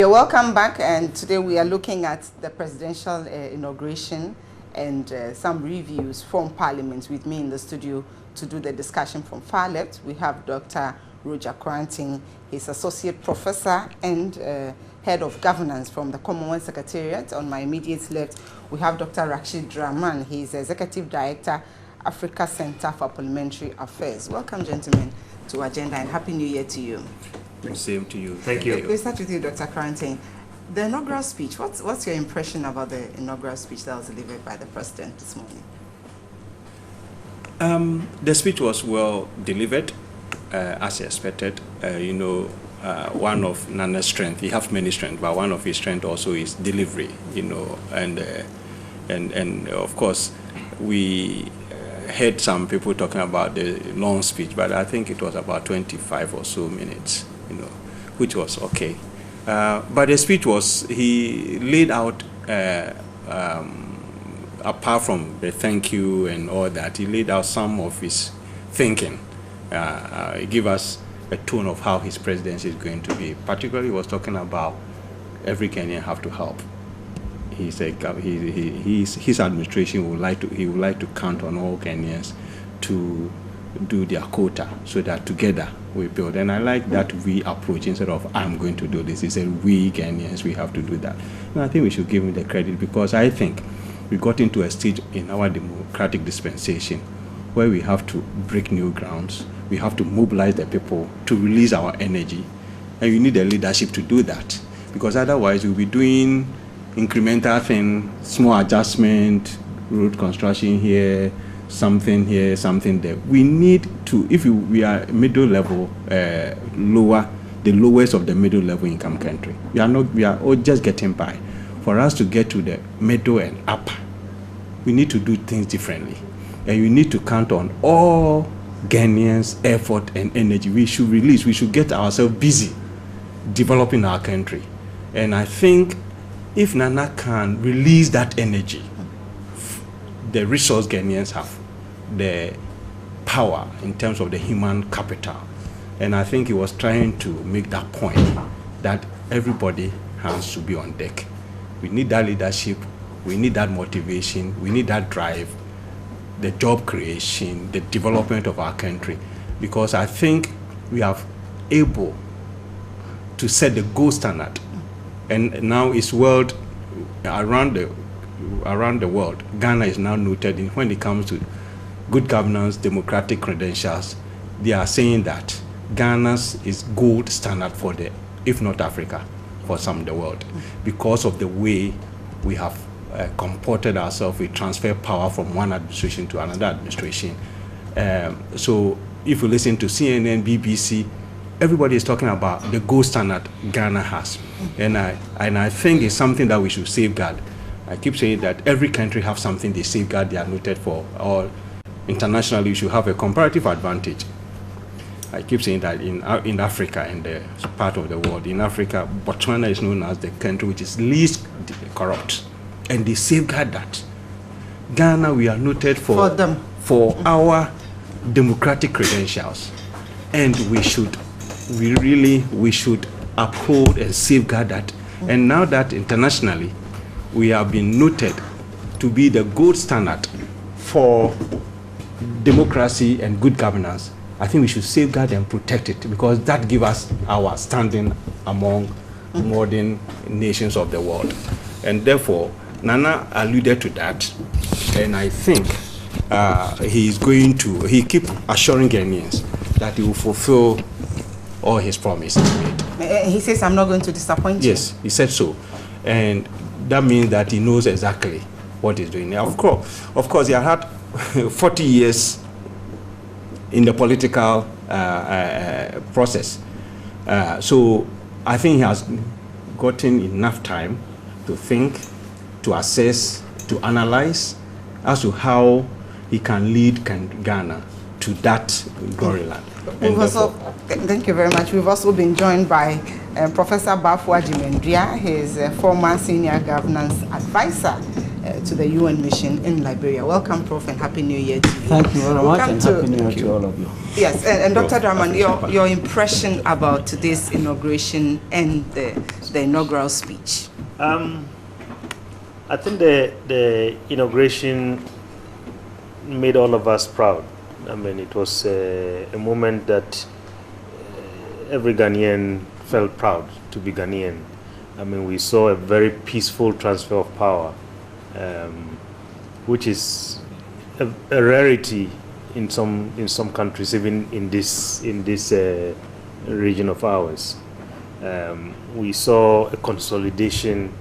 You're welcome back, and today we are looking at the presidential inauguration and some reviews from Parliament. With me in the studio to do the discussion from far left, we have Dr. Roger Kranting. He's Associate Professor and Head of Governance from the Commonwealth Secretariat. On my immediate left, we have Dr. Rashid Rahman. He's Executive Director, Africa Center for Parliamentary Affairs. Welcome, gentlemen, to Agenda, and Happy New Year to you. Same to you. Thank you. We'll start with you, Dr. Kranting. The inaugural speech, what's your impression about the inaugural speech that was delivered by the President this morning? The speech was well delivered, as expected. One of Nana's strengths, he has many strengths, but one of his strengths also is delivery, and of course, we heard some people talking about the long speech, but I think it was about 25 or so minutes, which was okay. But the speech was, he laid out, apart from the thank you and all that, he laid out some of his thinking. He gave us a tone of how his presidency is going to be. Particularly, he was talking about every Kenyan have to help. He said his administration would like to count on all Kenyans to do their quota, so that together we build. And I like that we approach, instead of I'm going to do this. He said we Kenyans, we have to do that. And I think we should give him the credit, because I think we got into a stage in our democratic dispensation where we have to break new grounds. We have to mobilize the people to release our energy, and you need the leadership to do that, because otherwise we'll be doing incremental thing, small adjustment, road construction here, something there. We need to, if we are middle level, the lowest of the middle level income country. We are all just getting by. For us to get to the middle and upper, we need to do things differently. And you need to count on all Ghanaians' effort and energy. We should get ourselves busy developing our country. And I think if Nana can release that energy, the resource Ghanaians have, the power in terms of the human capital. And I think he was trying to make that point that everybody has to be on deck. We need that leadership, we need that motivation, we need that drive, the job creation, the development of our country. Because I think we are able to set the gold standard. And now it's world, around the world, Ghana is now noted in, when it comes to good governance, democratic credentials. They are saying that Ghana's is gold standard for if not Africa, for some of the world, because of the way we have comported ourselves. We transfer power from one administration to another administration. So if you listen to CNN, BBC, everybody is talking about the gold standard Ghana has. And I think it's something that we should safeguard. I keep saying that every country has something they safeguard, they are noted for, or internationally you should have a comparative advantage. I keep saying that in Africa, in the part of the world, in Africa, Botswana is known as the country which is least corrupt, and they safeguard that. Ghana, we are noted for our democratic credentials, and we should uphold and safeguard that. And now that internationally we have been noted to be the gold standard for democracy and good governance, I think we should safeguard and protect it, because that gives us our standing among modern nations of the world. And therefore, Nana alluded to that, and I think he keep assuring Ghanaians that he will fulfill all his promises made. He says, I'm not going to disappoint you. Yes, he said so. And that means that he knows exactly what he's doing. Now, of course, he had 40 years in the political process. So I think he has gotten enough time to think, to assess, to analyze as to how he can lead Ghana to that glory land. Thank you very much. We've also been joined by Professor Bafua Jimendria. He is a former senior governance advisor to the UN mission in Liberia. Welcome, Prof, and Happy New Year to you. Thank you very much, and Happy New Year to all of you. Yes, and Dr. Draman, your impression about today's inauguration and the the inaugural speech? I think the inauguration made all of us proud. I mean, it was a moment that every Ghanaian felt proud to be Ghanaian. I mean, we saw a very peaceful transfer of power, which is a rarity in some countries, even in this region of ours. We saw a consolidation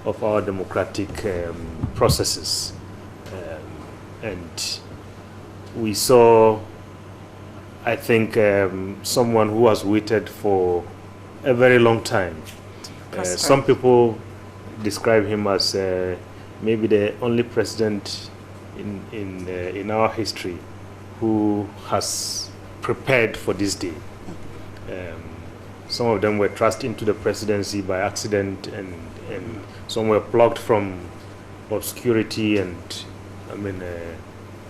of our democratic processes, and we saw, I think, someone who has waited for a very long time. Some people describe him as maybe the only president in our history who has prepared for this day. Some of them were thrust into the presidency by accident, and some were plucked from obscurity and, I mean,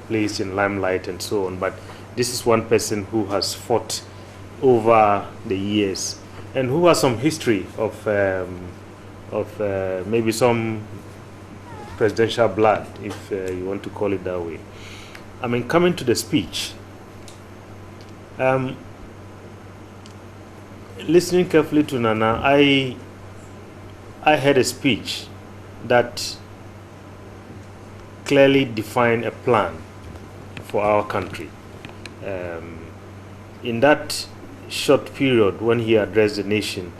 placed in limelight and so on. But this is one person who has fought over the years and who has some history of maybe some presidential blood, if you want to call it that way. I mean, coming to the speech, listening carefully to Nana, I heard a speech that clearly defined a plan for our country. In that short period when he addressed the nation,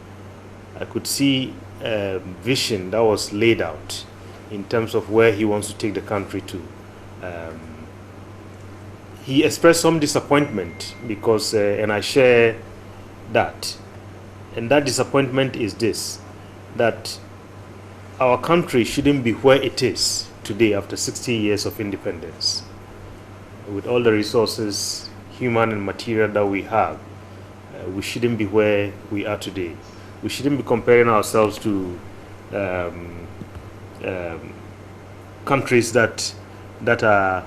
I could see a vision that was laid out in terms of where he wants to take the country to. He expressed some disappointment because, and I share that, and that disappointment is this, that our country shouldn't be where it is today after 60 years of independence. With all the resources, human and material, that we have, we shouldn't be where we are today. We shouldn't be comparing ourselves to countries that are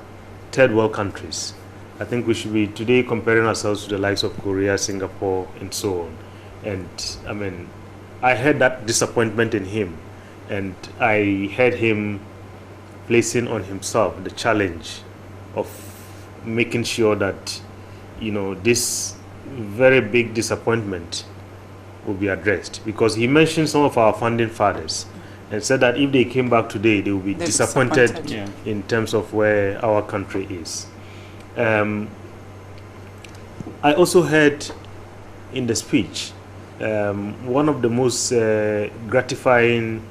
third world countries. I think we should be today comparing ourselves to the likes of Korea, Singapore, and so on. And I mean, I heard that disappointment in him, and I heard him placing on himself the challenge of making sure that, you know, this very big disappointment will be addressed, because he mentioned some of our founding fathers and said that if they came back today, they will be disappointed in terms of where our country is. I also heard in the speech one of the most gratifying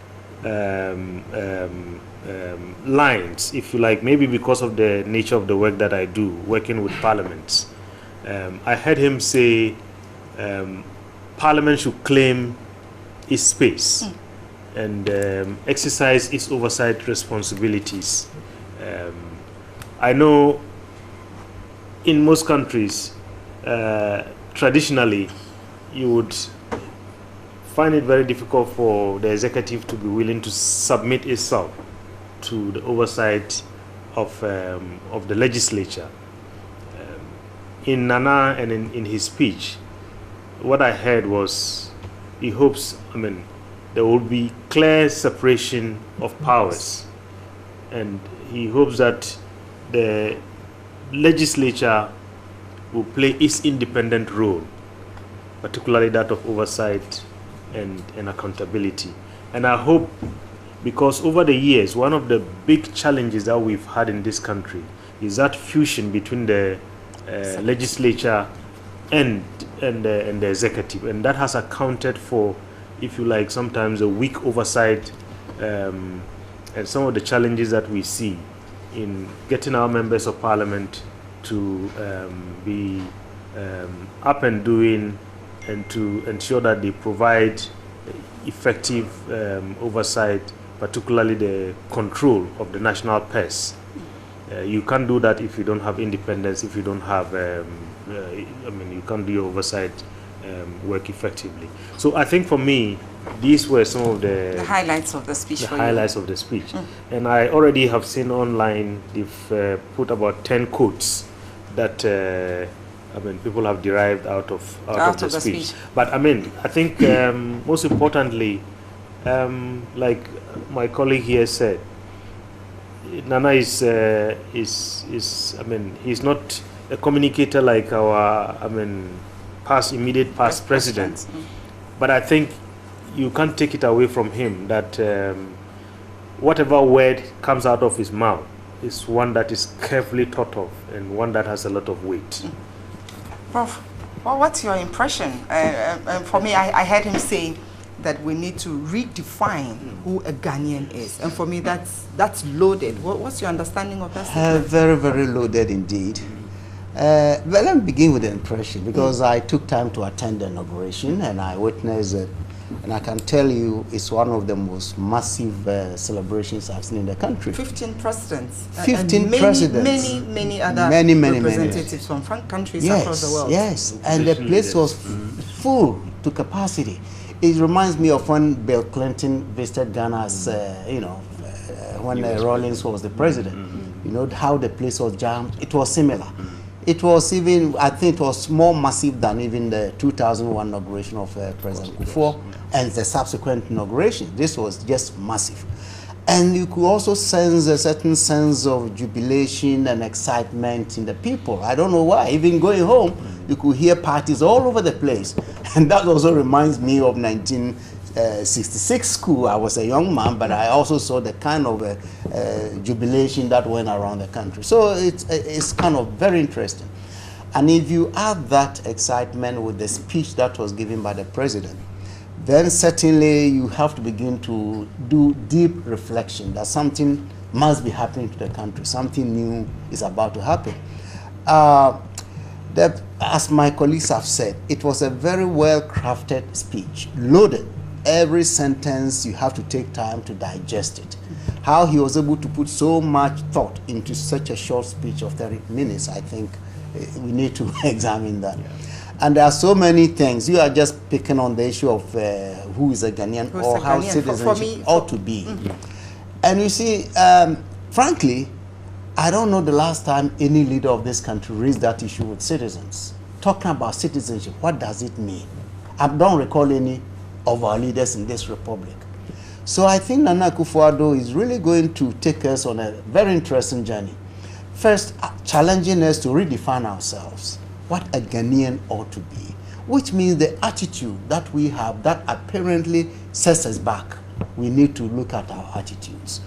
lines, if you like, maybe because of the nature of the work that I do, working with parliaments. I heard him say Parliament should claim its space and exercise its oversight responsibilities. I know in most countries, traditionally, you would find it very difficult for the executive to be willing to submit itself to the oversight of the legislature. In Nana and in his speech, what I heard was he hopes, I mean, there will be clear separation of powers, and he hopes that the legislature will play its independent role, particularly that of oversight and accountability. And I hope, because over the years, one of the big challenges that we've had in this country is that fusion between the legislature and the executive, and that has accounted for, if you like, sometimes a weak oversight and some of the challenges that we see in getting our members of parliament to be up and doing, and to ensure that they provide effective oversight, particularly the control of the national purse. You can't do that if you don't have independence, if you don't have, I mean, you can't do your oversight work effectively. So I think for me, these were some of the highlights of the speech. Of the speech. And I already have seen online, they've put about 10 quotes that I mean, people have derived out of the speech. But I mean, I think most importantly, like my colleague here said, Nana is I mean, he's not a communicator like our, I mean, immediate past presidents. But I think you can't take it away from him that whatever word comes out of his mouth is one that is carefully thought of and one that has a lot of weight. Prof, well, what's your impression? For me, I heard him say that we need to redefine who a Ghanaian is. And for me, that's loaded. What's your understanding of that? Very, very loaded indeed. Well, let me begin with the impression, because I took time to attend the inauguration and I witnessed it. And I can tell you it's one of the most massive celebrations I've seen in the country. 15 presidents. 15 presidents. Many other representatives from countries across the world. Yes, and the place was full to capacity. It reminds me of when Bill Clinton visited Ghana as, when Rawlings was the president. You know, how the place was jammed. It was similar. It was even, I think it was more massive than even the 2001 inauguration of President Kufuor and the subsequent inauguration. This was just massive. And you could also sense a certain sense of jubilation and excitement in the people. I don't know why. Even going home, you could hear parties all over the place. And that also reminds me of 1966 school. I was a young man, but I also saw the kind of jubilation that went around the country. So it's kind of very interesting. And if you add that excitement with the speech that was given by the president, then certainly you have to begin to do deep reflection that something must be happening to the country. Something new is about to happen. As my colleagues have said, it was a very well-crafted speech, loaded. Every sentence, you have to take time to digest it. How he was able to put so much thought into such a short speech of 30 minutes, I think we need to examine that. Yeah. And there are so many things. You are just picking on the issue of who is a Ghanaian or how citizenship ought to be. And you see, frankly, I don't know the last time any leader of this country raised that issue with citizens. Talking about citizenship, what does it mean? I don't recall any of our leaders in this republic. So I think Nana Akufo-Addo is really going to take us on a very interesting journey. First, challenging us to redefine ourselves, what a Ghanaian ought to be, which means the attitude that we have that apparently sets us back. We need to look at our attitudes.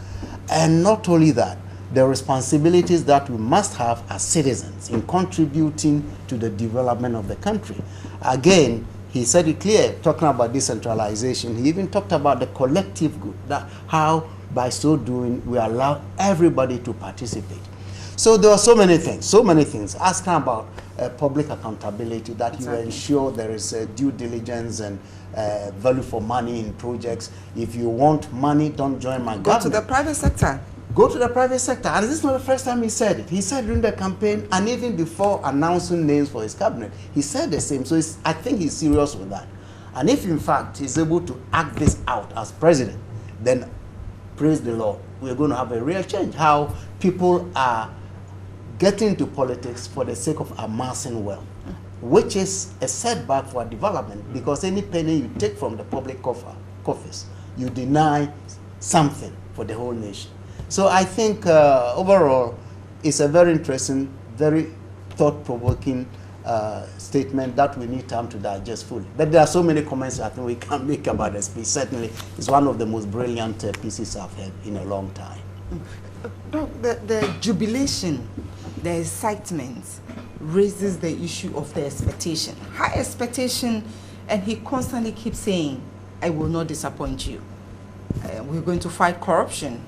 And not only that, the responsibilities that we must have as citizens in contributing to the development of the country. Again, he said it clear, talking about decentralization. He even talked about the collective good, that how by so doing we allow everybody to participate. So there are so many things. Asking about public accountability, that you ensure there is due diligence and value for money in projects. If you want money, don't join my government. Go to the private sector. Go to the private sector. And this is not the first time he said it. He said during the campaign and even before announcing names for his cabinet, he said the same. So I think he's serious with that. And if in fact he's able to act this out as president, then praise the Lord, we're going to have a real change. How people are getting into politics for the sake of amassing wealth, which is a setback for development, because any penny you take from the public coffers, you deny something for the whole nation. So I think overall, it's a very interesting, very thought-provoking statement that we need time to digest fully. But there are so many comments I think we can make about the speech. Certainly, it's one of the most brilliant pieces I've heard in a long time. The jubilation, the excitement raises the issue of the expectation. High expectation, and he constantly keeps saying, I will not disappoint you. We're going to fight corruption.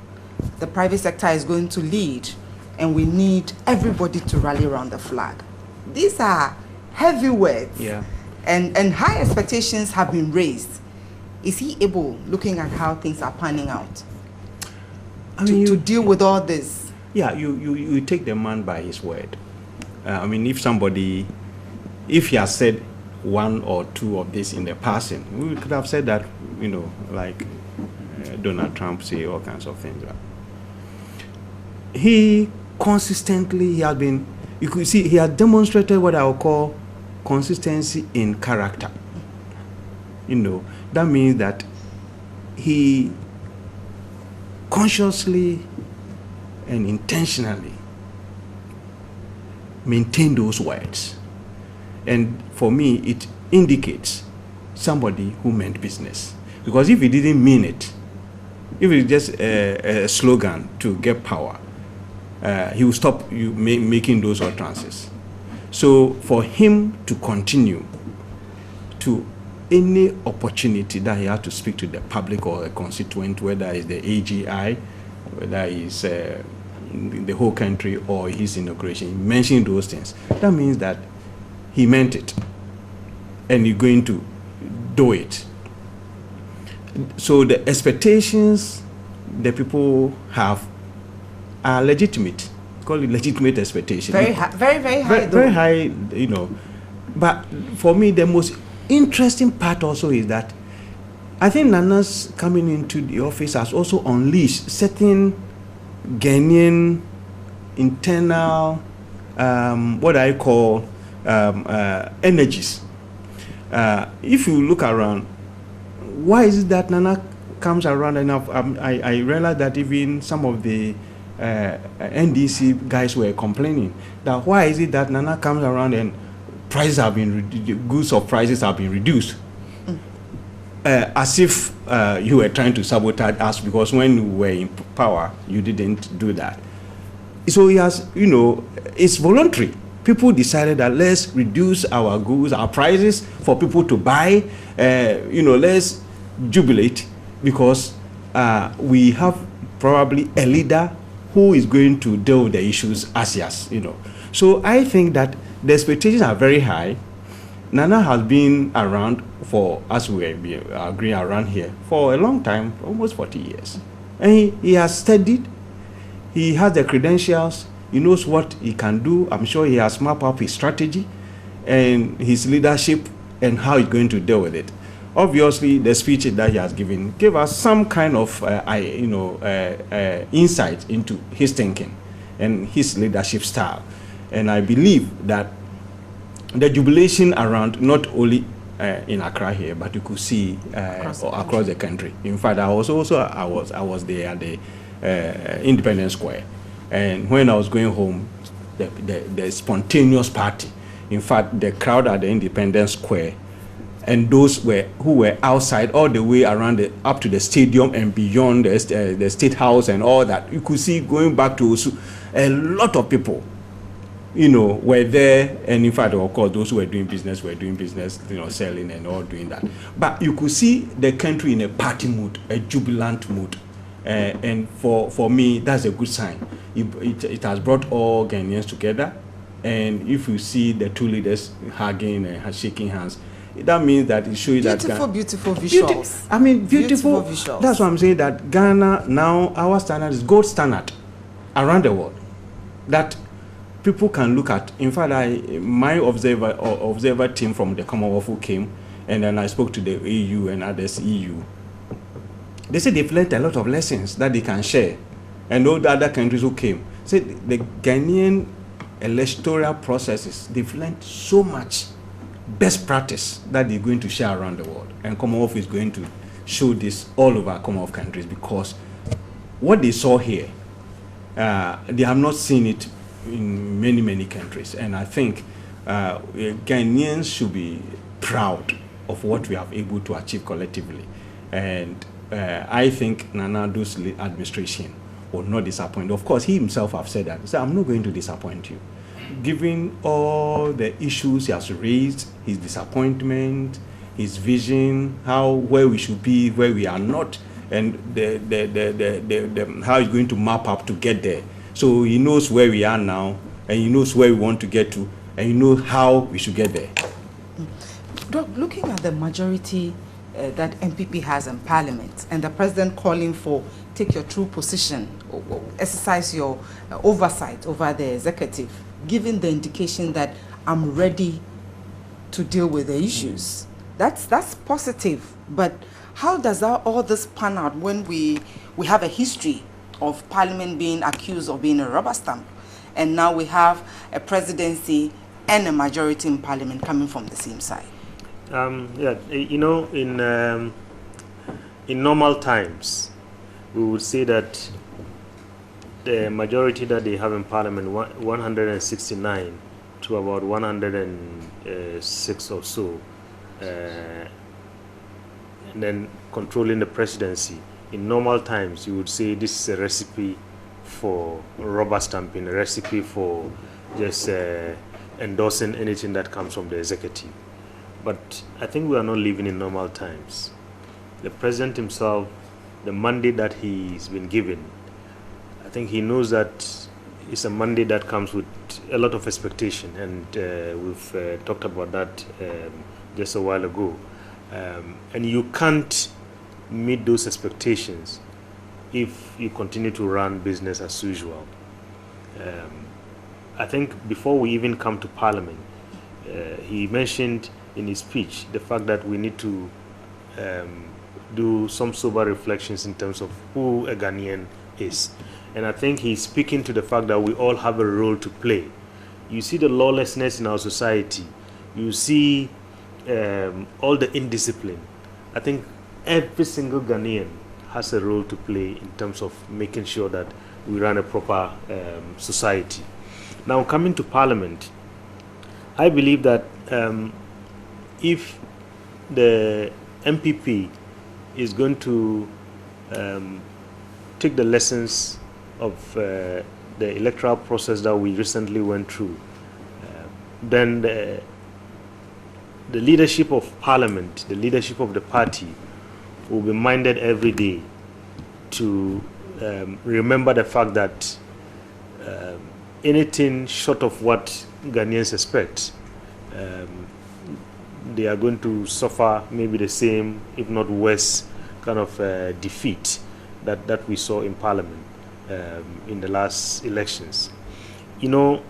The private sector is going to lead, and we need everybody to rally around the flag. These are heavy words, and high expectations have been raised. Is he able, looking at how things are panning out, to deal with all this? Yeah, you take the man by his word. I mean, if he has said one or two of this in the passing, we could have said that, like Donald Trump say all kinds of things. He consistently has been you could see he has demonstrated what I would call consistency in character. You know, that means that he consciously and intentionally maintained those words. And for me, it indicates somebody who meant business. Because if he didn't mean it, if it's just a slogan to get power, he will stop you making those utterances. So for him to continue to any opportunity that he has to speak to the public or a constituent, whether it's the AGI, whether it's the whole country or his inauguration, he mentioned those things. That means that he meant it and he's going to do it. So the expectations the people have are legitimate. Call it legitimate expectations. Very high, very high. Very high, you know. But for me, the most interesting part also is that I think Nana's coming into the office has also unleashed certain Ghanaian internal, what I call energies. If you look around, why is it that Nana comes around enough? I realized that even some of the NDC guys were complaining that why is it that Nana comes around and prices have been goods of prices have been reduced, as if you were trying to sabotage us because when you were in power you didn't do that. So he has, you know, it's voluntary. People decided that let's reduce our goods, our prices for people to buy. You know, let's jubilate because we have probably a leader who is going to deal with the issues as yes, you know. So I think that the expectations are very high. Nana has been around for, as we agree around here, for a long time, almost 40 years. And he has studied, he has the credentials, he knows what he can do. I'm sure he has mapped up his strategy and his leadership and how he's going to deal with it. Obviously, the speech that he has given gave us some kind of, insight into his thinking and his leadership style. And I believe that the jubilation around not only in Accra here, but you could see across the country. In fact, I was there at the Independence Square, and when I was going home, the spontaneous party. In fact, the crowd at the Independence Square, and those who were outside all the way around up to the stadium and beyond the State House and all that, you could see going back to Osu, a lot of people, you know, were there. And in fact, of course, those who were doing business, you know, selling and all doing that. But you could see the country in a party mood, a jubilant mood. And for me, that's a good sign. It has brought all Ghanaians together. And if you see the two leaders hugging and shaking hands, that means that it shows that beautiful visuals. Beautiful visuals. That's what I'm saying, that Ghana now, our standard is gold standard around the world. That people can look at. In fact, my observer team from the Commonwealth who came, and then I spoke to the EU and others EU. They said they've learned a lot of lessons that they can share, and all the other countries who came said the Ghanaian electoral processes, they've learned so much best practice that they're going to share around the world, and Commonwealth is going to show this all over Commonwealth countries, because what they saw here, they have not seen it in many countries. And I think Ghanaians should be proud of what we have able to achieve collectively. And I think Nana Ado's administration will not disappoint. Of course, he himself have said that. He said, I'm not going to disappoint you. Given all the issues he has raised, his disappointment, his vision, where we should be, where we are not, and how he's going to map up to get there. So he knows where we are now, and he knows where we want to get to, and he knows how we should get there. Doc, looking at the majority that MPP has in Parliament, and the President calling for take your true position, exercise your oversight over the executive, giving the indication that I'm ready to deal with the issues. That's positive. But how does all this pan out when we have a history of Parliament being accused of being a rubber stamp? and now we have a presidency and a majority in parliament coming from the same side? Yeah, you know, in normal times, we would say that the majority that they have in parliament, 169 to about 106 or so, and then controlling the presidency. In normal times, you would say this is a recipe for rubber stamping, a recipe for just endorsing anything that comes from the executive. But I think we are not living in normal times. The president himself, the mandate that he's been given, I think he knows that it's a mandate that comes with a lot of expectation, and we've talked about that just a while ago. And you can't meet those expectations if you continue to run business as usual. I think before we even come to Parliament, he mentioned in his speech the fact that we need to do some sober reflections in terms of who a Ghanaian is. And I think he's speaking to the fact that we all have a role to play. You see the lawlessness in our society. You see all the indiscipline. I think every single Ghanaian has a role to play in terms of making sure that we run a proper society. Now, coming to Parliament, I believe that if the MPP is going to take the lessons of the electoral process that we recently went through, then the leadership of Parliament, the leadership of the party, will be minded every day to remember the fact that anything short of what Ghanaians expect, they are going to suffer maybe the same, if not worse, kind of defeat that we saw in Parliament in the last elections. You know,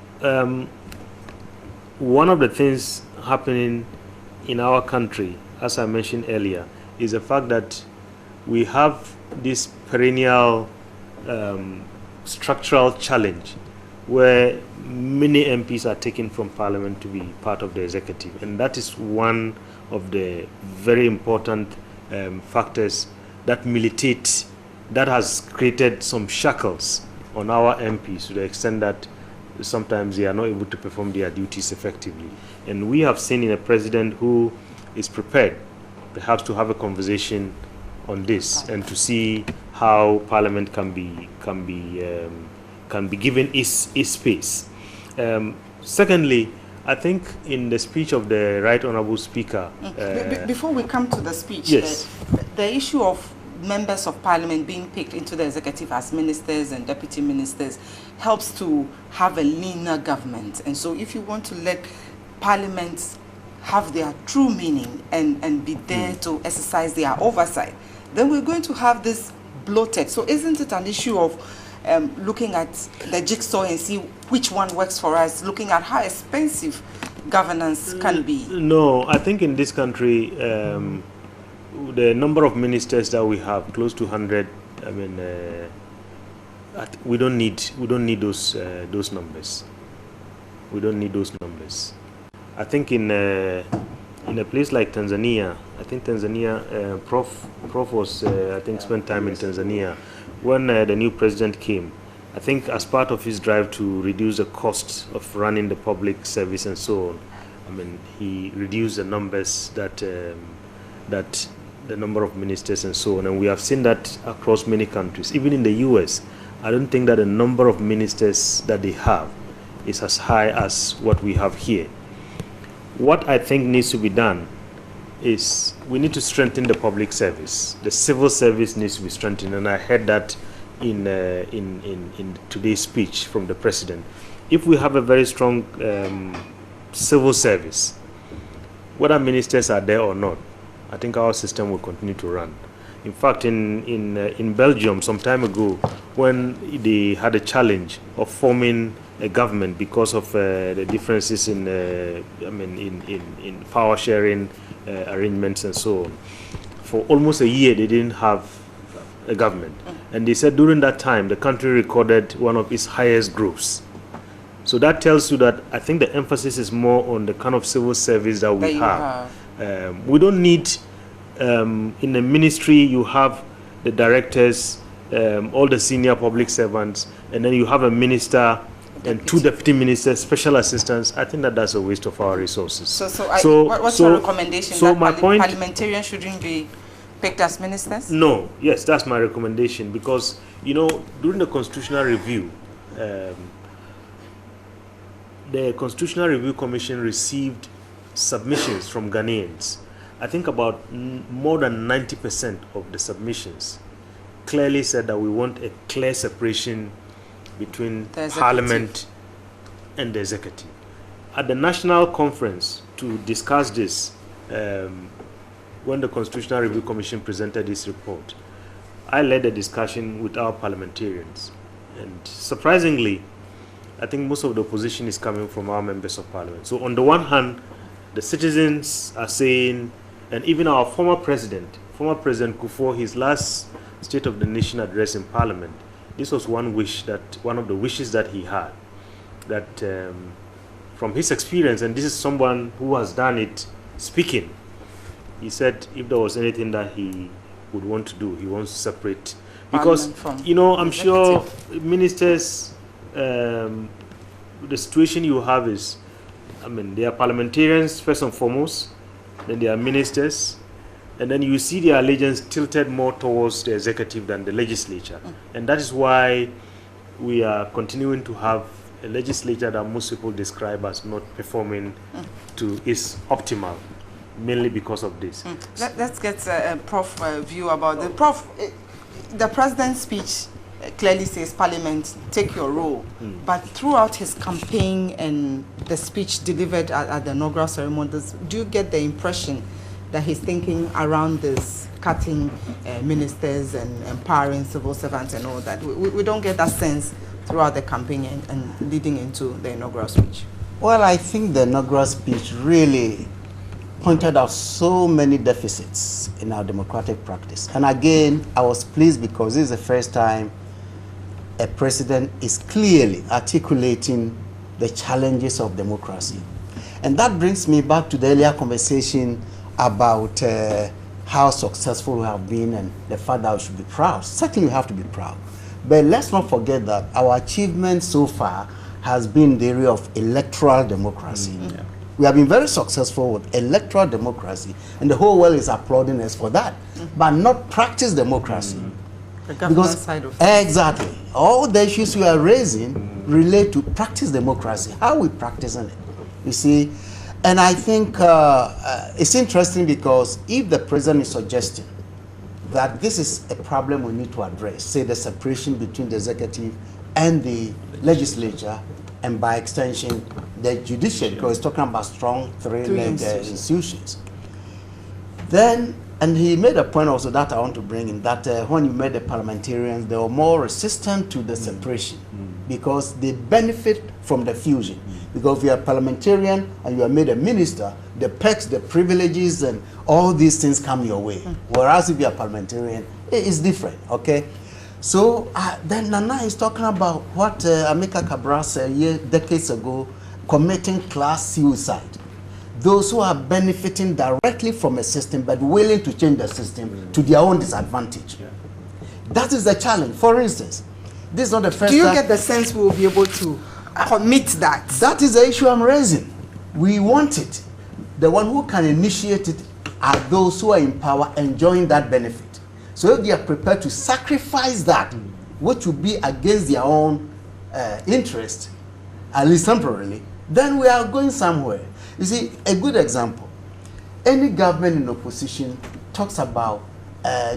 one of the things happening in our country, as I mentioned earlier, is the fact that we have this perennial structural challenge where many MPs are taken from Parliament to be part of the executive, and that is one of the very important factors that militate, that has created some shackles on our MPs to the extent that sometimes they are not able to perform their duties effectively. And we have seen in a president who is prepared perhaps to have a conversation on this and to see how Parliament can be given its space. Secondly, I think in the speech of the Right Honourable Speaker... Before we come to the speech, yes, the issue of members of Parliament being picked into the executive as ministers and deputy ministers helps to have a leaner government. And so if you want to let Parliament have their true meaning and be there to exercise their oversight, then we're going to have this bloated. So isn't it an issue of looking at the jigsaw and see which one works for us, looking at how expensive governance can be? No, I think in this country, the number of ministers that we have, close to 100, I mean, we don't need those numbers. We don't need those numbers. I think in a place like Tanzania, I think Tanzania, Prof was I think spent time in Tanzania when the new president came. I think as part of his drive to reduce the cost of running the public service and so on, I mean, he reduced the numbers that the number of ministers and so on, and we have seen that across many countries. Even in the US, I don't think that the number of ministers that they have is as high as what we have here. What I think needs to be done is we need to strengthen the public service. The civil service needs to be strengthened, and I heard that in today's speech from the president. If we have a very strong civil service, whether ministers are there or not, I think our system will continue to run. In fact, in Belgium some time ago, when they had a challenge of forming a government because of the differences in power sharing arrangements and so on, for almost a year they didn't have a government. And they said during that time the country recorded one of its highest growths. So that tells you that I think the emphasis is more on the kind of civil service that we have. We don't need, in the ministry, you have the directors, all the senior public servants, and then you have a minister and 2 deputy ministers, special assistants. I think that that's a waste of our resources. What's your recommendation? So that my point, parliamentarians shouldn't be picked as ministers? No, yes, that's my recommendation, because, you know, during the constitutional review, the Constitutional Review Commission received submissions from Ghanaians. I think about more than 90% of the submissions clearly said that we want a clear separation between Parliament and the executive. At the national conference to discuss this, when the Constitutional Review Commission presented this report, I led a discussion with our parliamentarians. And surprisingly, I think most of the opposition is coming from our members of parliament. So on the one hand, the citizens are saying, and even our former President Kufuor, his last State of the Nation address in Parliament, this was one of the wishes that he had, that from his experience, and this is someone who has done it speaking, he said if there was anything that he would want to do, he wants to separate. Because, you know, I'm sure ministers, the situation you have is, I mean, they are parliamentarians first and foremost, then they are ministers, and then you see their allegiance tilted more towards the executive than the legislature. And that is why we are continuing to have a legislature that most people describe as not performing to its optimal, mainly because of this. Let's get a Prof view about the Prof. The president's speech clearly says, Parliament, take your role. But throughout his campaign and the speech delivered at the inaugural ceremony, do you get the impression that he's thinking around this, cutting ministers and empowering civil servants and all that? We don't get that sense throughout the campaign and leading into the inaugural speech. Well, I think the inaugural speech really pointed out so many deficits in our democratic practice. And again, I was pleased because this is the first time a president is clearly articulating the challenges of democracy. And that brings me back to the earlier conversation about how successful we have been and the fact that we should be proud. Certainly we have to be proud. But let's not forget that our achievement so far has been in the area of electoral democracy. We have been very successful with electoral democracy, and the whole world is applauding us for that, but not practice democracy. The government side of things. Exactly. All the issues we are raising relate to practice democracy. How are we practicing it? You see? And I think it's interesting because if the president is suggesting that this is a problem we need to address, say the separation between the executive and the legislature, and by extension, the judiciary, because he's talking about strong three-legged institutions. Then, and he made a point also that I want to bring in, that when you met the parliamentarians, they were more resistant to the separation because they benefit from the fusion. Because if you're a parliamentarian and you are made a minister, the perks, the privileges, and all these things come your way. Whereas if you're a parliamentarian, it is different, okay? So then Nana is talking about what Amika Cabral said decades ago, committing class suicide. Those who are benefiting directly from a system but willing to change the system to their own disadvantage. That is the challenge. For instance, this is not the first time. Do you get the sense we will be able to commit that? That is the issue I'm raising. We want it. The one who can initiate it are those who are in power enjoying that benefit. So if they are prepared to sacrifice that, which would be against their own interest, at least temporarily, then we are going somewhere. You see, a good example, any government in opposition talks about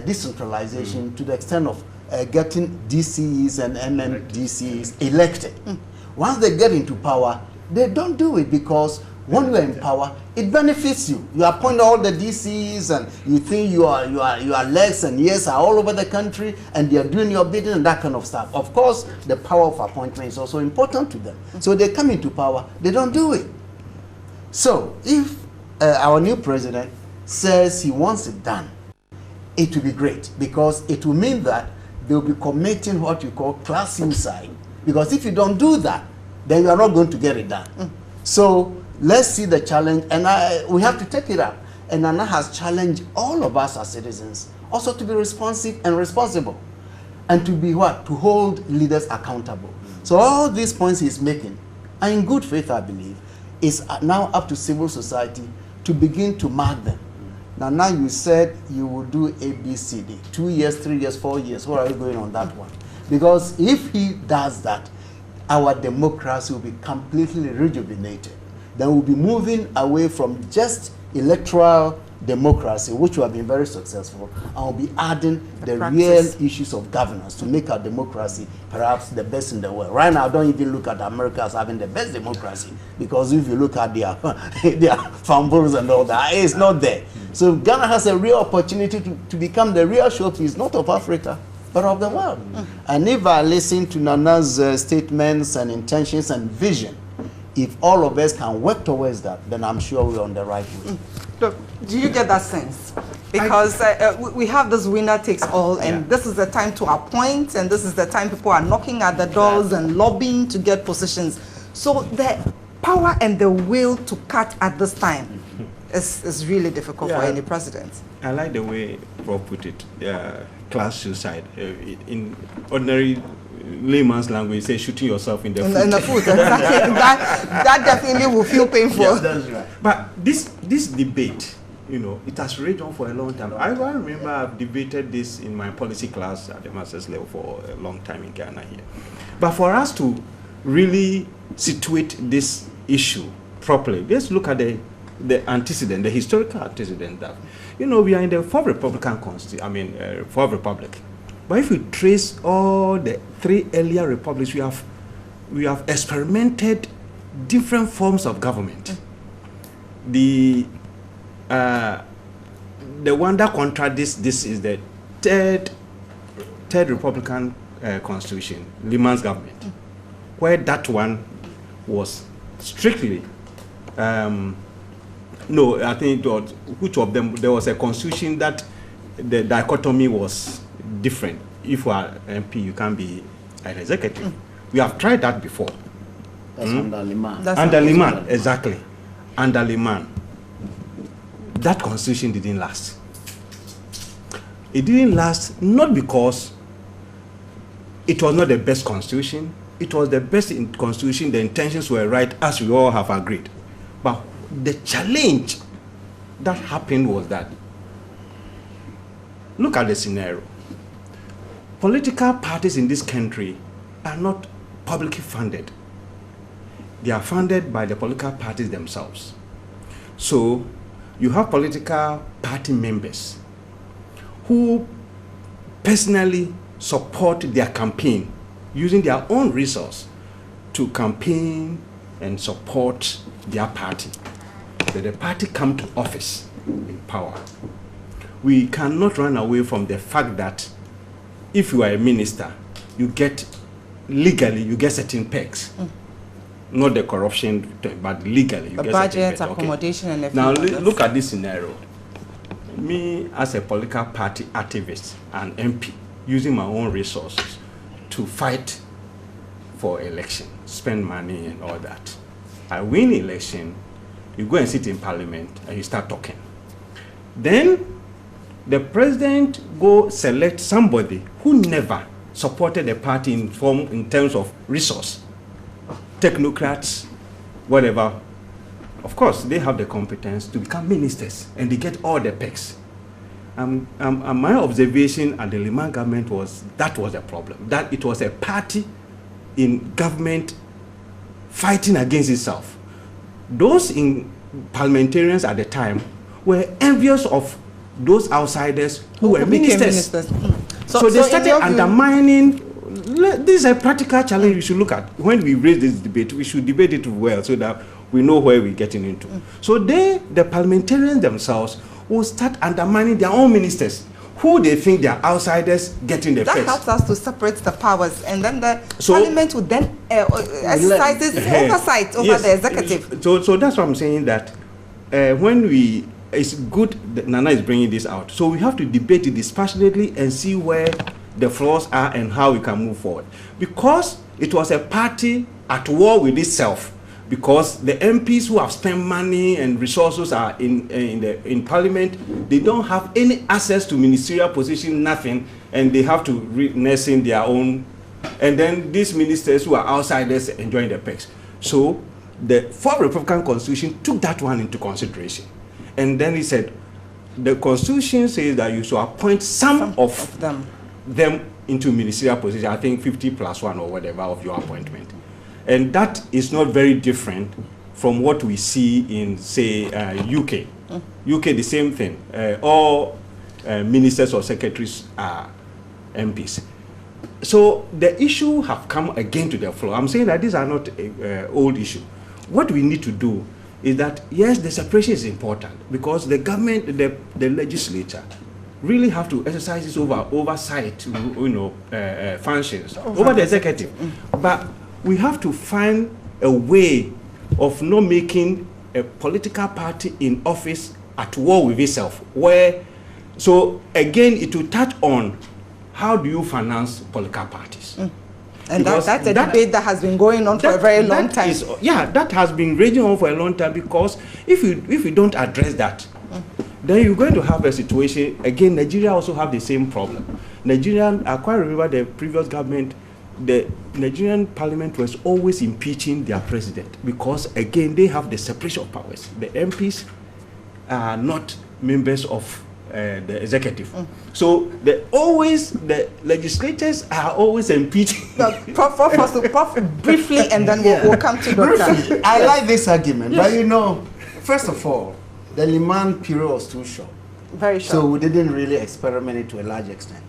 decentralization to the extent of getting DCs and MMDCs elected. Once they get into power, they don't do it because when you are in power, it benefits you. You appoint all the DCs and you think your legs and ears are all over the country and they are doing your bidding and that kind of stuff. Of course, the power of appointment is also important to them. So they come into power, they don't do it. So if our new president says he wants it done, it will be great because it will mean that they will be committing what you call class suicide. Because if you don't do that, then you are going somewhere. You see, a good example, any government in opposition talks about decentralization to the extent of getting DCs and MMDCs elected. Once they get into power, they don't do it because when you are in power, it benefits you. You appoint all the DCs and you think your legs and ears are all over the country and they are doing your bidding and that kind of stuff. Of course, the power of appointment is also important to them. So if our new president says he wants it done, it will be great because it will mean that they will be committing what you call class suicide. Because if you don't do that, then you are not going to get it done. So let's see the challenge, and we have to take it up. And Nana has challenged all of us as citizens also to be responsive and responsible, and to be what? To hold leaders accountable. So all these points he's making, and in good faith, I believe, is now up to civil society to begin to mark them. Now you said you will do A, B, C, D. 2 years, 3 years, 4 years. Where are you going on that one? Because if he does that, our democracy will be completely rejuvenated. Then we'll be moving away from just electoral democracy, which will have been very successful, and we'll be adding the real issues of governance to make our democracy perhaps the best in the world. Right now, don't even look at America as having the best democracy, because if you look at their fumbles and all that, it's not there. So Ghana has a real opportunity to become the real showpiece, not of Africa, but of the world. And if I listen to Nana's statements and intentions and vision, if all of us can work towards that, then I'm sure we're on the right way. Look, do you get that sense? Because we have this winner takes all, and this is the time to appoint, and this is the time people are knocking at the doors and lobbying to get positions. So the power and the will to cut at this time is really difficult for any president. I like the way Prof put it, class suicide. In ordinary layman's language, say shooting yourself in the foot. In the foot, exactly. that definitely will feel painful. Yes, that's right. But this debate, it has raged on for a long time. I remember I've debated this in my policy class at the master's level for a long time in Ghana here. But for us to really situate this issue properly, let's look at the antecedent, the historical antecedent that, we are in the fourth republic. But if we trace all the 3 earlier republics, we have experimented different forms of government. The one that contradicts this is the third Republican Constitution, Lehman's government, where that one was strictly no, I think it was, which of them, there was a constitution that the dichotomy was different. If you are MP, you can't be an executive. We have tried that before. That's under Liman. Under Liman, exactly. Under Liman. That constitution didn't last. It didn't last not because it was not the best constitution. It was the best constitution. The intentions were right, as we all have agreed. But the challenge that happened was that, look at the scenario. Political parties in this country are not publicly funded. They are funded by the political parties themselves. So you have political party members who personally support their campaign using their own resource to campaign and support their party. So the party come to office in power. We cannot run away from the fact that if you are a minister, you get legally, you get certain perks. Not the corruption, but legally. The budget, accommodation, and everything. Now, look at this scenario. Me, as a political party activist and MP, using my own resources to fight for election, spend money and all that. I win election, you go and sit in parliament and you start talking. Then the president go select somebody who never supported the party in terms of resource. Technocrats, whatever. Of course, they have the competence to become ministers and they get all the perks. My observation at the Liman government was that was a problem. That it was a party in government fighting against itself. Those parliamentarians at the time were envious of those outsiders who were ministers. So they started undermining. This is a practical challenge we should look at. When we raise this debate, we should debate it well so that we know where we're getting into. So the parliamentarians themselves will start undermining their own ministers, who they think they are outsiders getting the That first. helps us to separate the powers, and then the parliament would then exercise its oversight over the executive. So that's what I'm saying, that it's good that Nana is bringing this out. So we have to debate it dispassionately and see where the flaws are and how we can move forward. Because it was a party at war with itself, because the MPs who have spent money and resources are in Parliament, they don't have any access to ministerial position, nothing, and they have to nurse in their own. And then these ministers who are outsiders enjoying the perks. So the 4th Republican Constitution took that one into consideration. And then he said, the Constitution says that you should appoint some of them into ministerial position, I think 50+1 or whatever of your appointment. And that is not very different from what we see in, say, UK. UK, the same thing. All ministers or secretaries are MPs. So the issue have come again to the floor. I'm saying that these are not old issue. What we need to do is that, yes, the separation is important, because the government, the legislature, really have to exercise its oversight, functions over the executive. But we have to find a way of not making a political party in office at war with itself. Where, so again, it will touch on how do you finance political parties. And that's a debate that has been going on for a very long time. That has been raging on for a long time, because if you don't address that, then you're going to have a situation, again, Nigeria also have the same problem. Nigerian, I quite remember the previous government, the Nigerian parliament was always impeaching their president, because again, they have the separation of powers. The MPs are not members of the executive. So the legislators are always impeaching. Prof, briefly, and then we'll come to Dr. I like this argument, but you know, first of all, the Liman period was too short. Very short. So we didn't really experiment it to a large extent.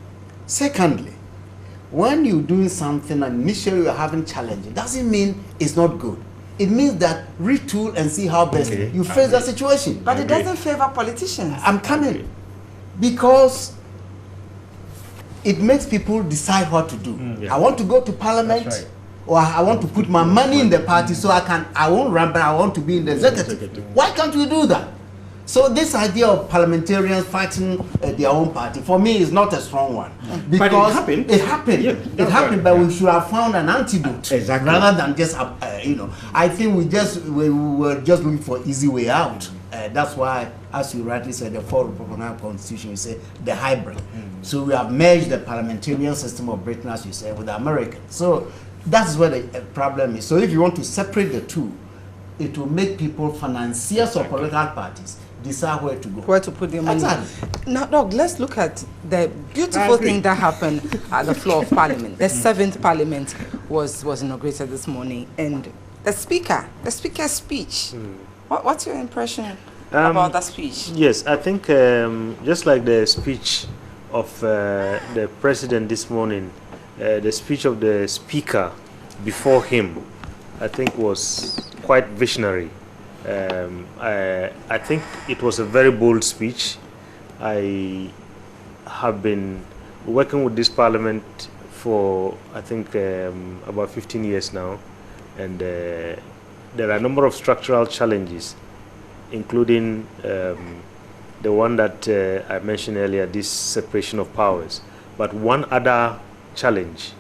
Secondly, when you're doing something and initially you're having challenges, it doesn't mean it's not good. It means that retool and see how best you face the situation. But it doesn't favor politicians. I'm coming. Because it makes people decide what to do. I want to go to Parliament, or I want to put my money in the party so I won't run, but I want to be in the executive. Why can't we do that? So this idea of parliamentarians fighting their own party, for me, is not a strong one. Because but it happened. It happened. Yeah, it happened, but we should have found an antidote. Rather than just, I think we were just looking for easy way out. That's why, as you rightly said, the 4th Republican Constitution, you say, the hybrid. So we have merged the parliamentarian system of Britain, as you say, with the American. So that's where the problem is. So if you want to separate the two, it will make people, financiers of political parties, decide where to go. Where to put their money. Now, Doc, let's look at the beautiful thing that happened at the floor of Parliament. The 7th Parliament was inaugurated this morning, and the Speaker's speech. What's your impression about that speech? Yes, I think just like the speech of the President this morning, the speech of the Speaker before him, I think was quite visionary. I think it was a very bold speech. I have been working with this Parliament for, I think, about 15 years now, and there are a number of structural challenges, including the one that I mentioned earlier, this separation of powers. But one other challenge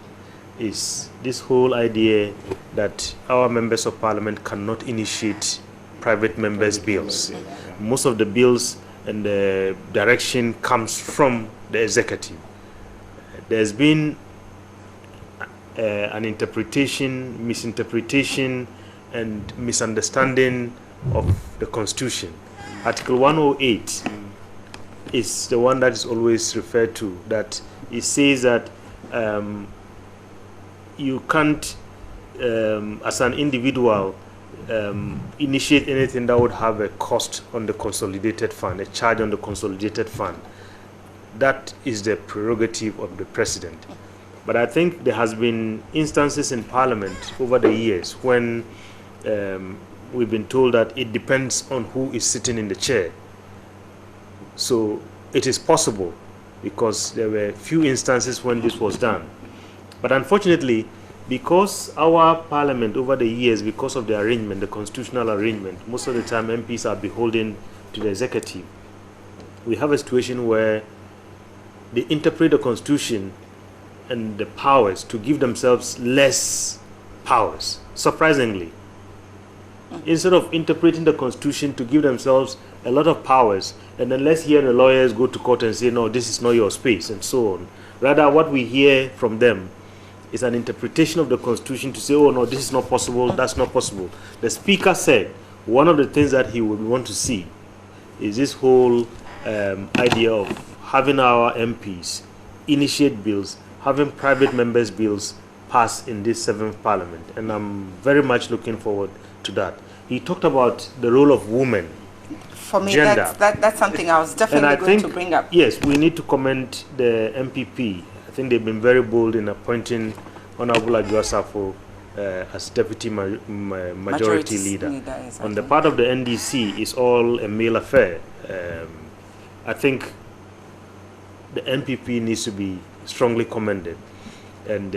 is this whole idea that our members of Parliament cannot initiate private members' bills. Most of the bills and the direction comes from the executive. There's been an interpretation, misinterpretation, and misunderstanding of the Constitution. Article 108 is the one that is always referred to, that it says that you can't, as an individual, initiate anything that would have a cost on the consolidated fund, a charge on the consolidated fund. That is the prerogative of the President. But I think there has been instances in Parliament over the years when we've been told that it depends on who is sitting in the chair. So it is possible, because there were few instances when this was done. But unfortunately, because our Parliament over the years, because of the arrangement, the constitutional arrangement, most of the time MPs are beholden to the executive. We have a situation where they interpret the Constitution and the powers to give themselves less powers, surprisingly. Instead of interpreting the Constitution to give themselves a lot of powers, and then let's hear the lawyers go to court and say, no, this is not your space, and so on. Rather, what we hear from them is an interpretation of the Constitution to say, oh, no, this is not possible, that's not possible. The Speaker said one of the things that he would want to see is this whole idea of having our MPs initiate bills, having private members' bills passed in this 7th Parliament. And I'm very much looking forward to that. He talked about the role of women. For me, gender. that's something I was definitely going to bring up. Yes, we need to commend the MPP. I think they've been very bold in appointing Honorable Adjua as Deputy Majority Leader. Exactly. On the part of the NDC, it's all a male affair. I think the MPP needs to be strongly commended. And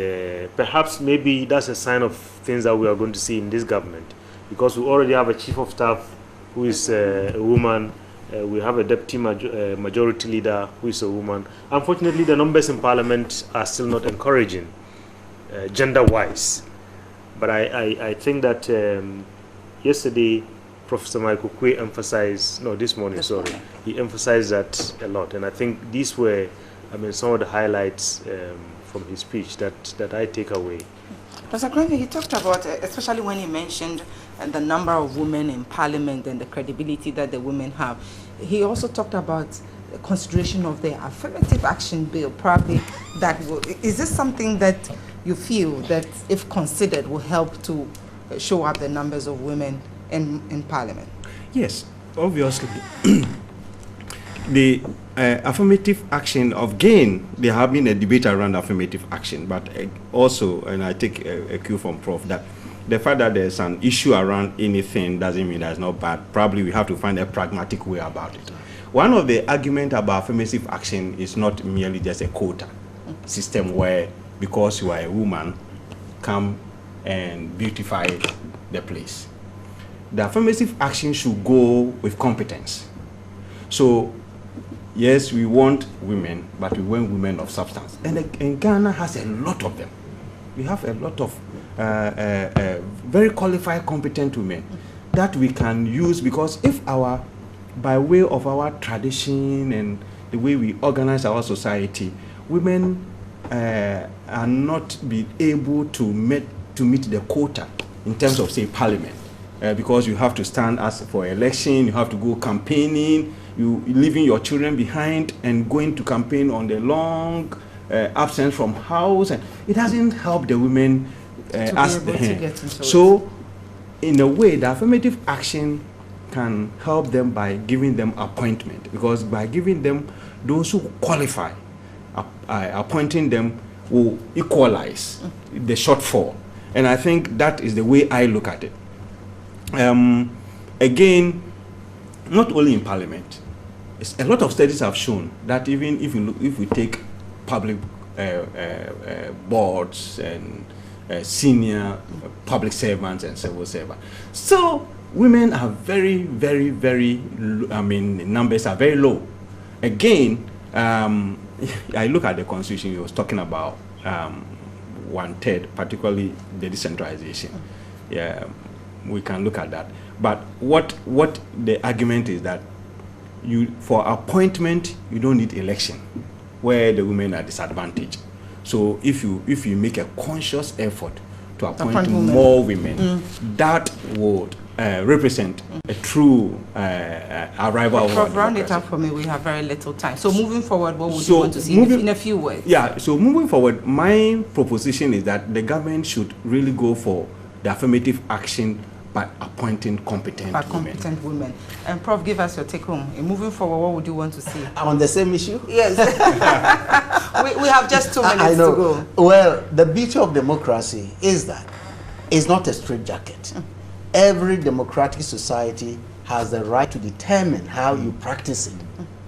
perhaps maybe that's a sign of things that we are going to see in this government. Because we already have a Chief of Staff who is a woman. We have a Deputy Majority Leader who is a woman. Unfortunately, the numbers in Parliament are still not encouraging, gender-wise. But I think that yesterday, Professor Michael Kwe emphasized, no, this morning, he emphasized that a lot. And I think these were, some of the highlights from his speech that I take away. Professor Granville, he talked about, especially when he mentioned the number of women in Parliament and the credibility that the women have. He also talked about the consideration of the affirmative action bill. Probably is this something that you feel that, if considered, will help to show up the numbers of women in Parliament? Yes, obviously. The affirmative action of gain, there have been a debate around affirmative action, but also, and I take a cue from Prof, that the fact that there's an issue around anything doesn't mean that's not bad. Probably we have to find a pragmatic way about it. One of the arguments about affirmative action is not merely just a quota system where, because you are a woman, come and beautify the place. The affirmative action should go with competence. So, yes, we want women, but we want women of substance. And Ghana has a lot of them. We have a lot of very qualified, competent women that we can use, because if by way of our tradition and the way we organize our society, women are not be able to meet the quota in terms of, say, Parliament. Because you have to stand for election, you have to go campaigning, you leaving your children behind and going to campaign on the long absence from house, and it doesn't help the women as the hand. So, in a way, the affirmative action can help them by giving them appointment, because by giving them those who qualify, appointing them will equalize the shortfall. And I think that is the way I look at it. Again, not only in Parliament, a lot of studies have shown that even if we take public boards and senior public servants and civil servants, so women are very, very, very, numbers are very low. Again, I look at the Constitution, he was talking about 1/3, particularly the decentralization. Yeah, we can look at that. But what the argument is that for appointment, you don't need election, where the women are disadvantaged. So if you make a conscious effort to appoint more women, that would represent a true arrival of democracy. Round it up for me, we have very little time. So moving forward, what would you want to see in a few words? Yeah, so moving forward, my proposition is that the government should really go for the affirmative action by appointing competent women. And Prof, give us your take home. In moving forward, what would you want to see? On the same issue? Yes. we have just 2 minutes I know. to go. Well, the beauty of democracy is that it's not a straitjacket. Every democratic society has the right to determine how you practice it.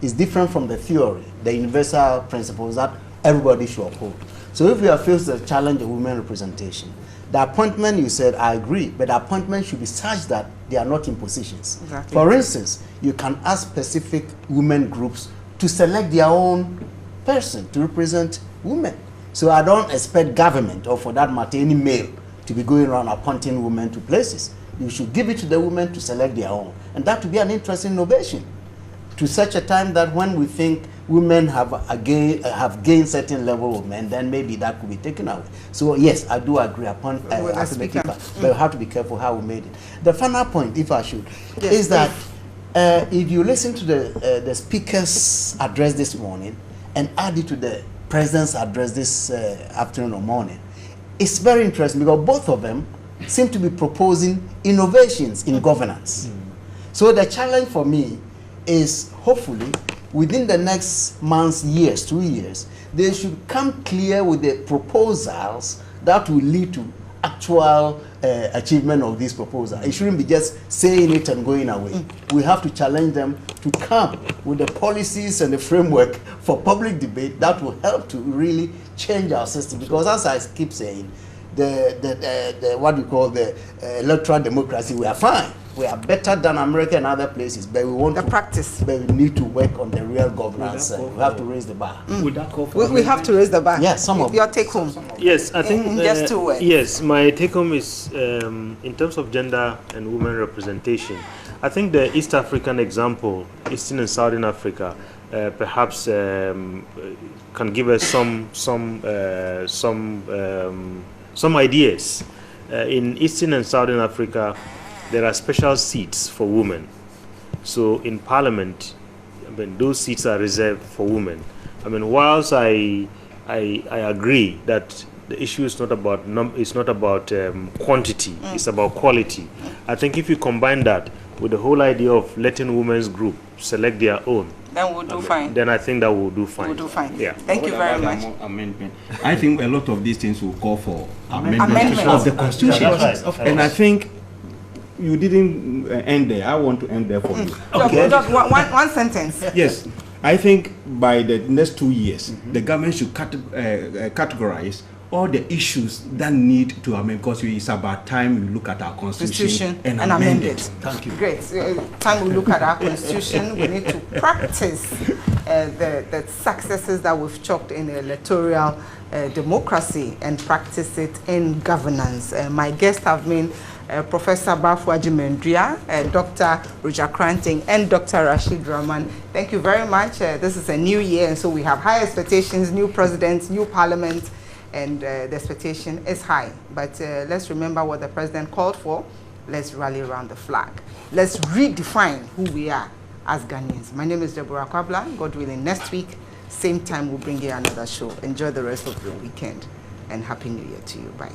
It's different from the theory, the universal principles that everybody should uphold. So if we are faced with the challenge of women representation, the appointment, you said, I agree, but the appointment should be such that they are not in positions. Exactly. For instance, you can ask specific women groups to select their own person to represent women. So I don't expect government, or for that matter, any male, to be going around appointing women to places. You should give it to the women to select their own. And that would be an interesting innovation to such a time that when we think women have gained certain level of men, then maybe that could be taken away. So yes, I do agree upon but we have to be careful how we made it. The final point, if I should, is that if you listen to the speaker's address this morning and add it to the president's address this afternoon or morning, it's very interesting because both of them seem to be proposing innovations in governance. So the challenge for me is hopefully within the next months, years, 2 years, they should come clear with the proposals that will lead to actual achievement of these proposals. It shouldn't be just saying it and going away. We have to challenge them to come with the policies and the framework for public debate that will help to really change our system. Because as I keep saying, the what we call the electoral democracy, we are fine. We are better than America and other places, but we want the practice. But we need to work on the real governance. We have to raise the bar. We have to raise the bar. Yes, some of your take home. Yes, I think just 2 words. Yes, my take home is in terms of gender and women representation. I think the East African example, Eastern and Southern Africa, perhaps can give us some ideas. In Eastern and Southern Africa, there are special seats for women. So in Parliament, I mean, those seats are reserved for women. I mean, whilst I agree that the issue is not about quantity, it's about quality. I think if you combine that with the whole idea of letting women's group select their own, then we'll do fine. Then I think that will do fine. We'll do fine. Yeah. Thank you very much. Amendment. I think a lot of these things will call for amendment of the Constitution. And I think you didn't end there. I want to end there for you. Okay. One sentence. Yes. I think by the next 2 years, the government should categorize all the issues that need to amend, because it's about time we look at our constitution and amend it. Thank you. Great. Time we look at our constitution, we need to practice the successes that we've chalked in electoral democracy and practice it in governance. My guests have been Professor Bafuaji Mendria, Dr. Roger Cranting, and Dr. Rashid Rahman. Thank you very much. This is a new year, and so we have high expectations, new presidents, new parliament, and the expectation is high. But let's remember what the president called for. Let's rally around the flag. Let's redefine who we are as Ghanaians. My name is Deborah Kwabla. God willing, next week, same time, we'll bring you another show. Enjoy the rest of your weekend, and Happy New Year to you. Bye.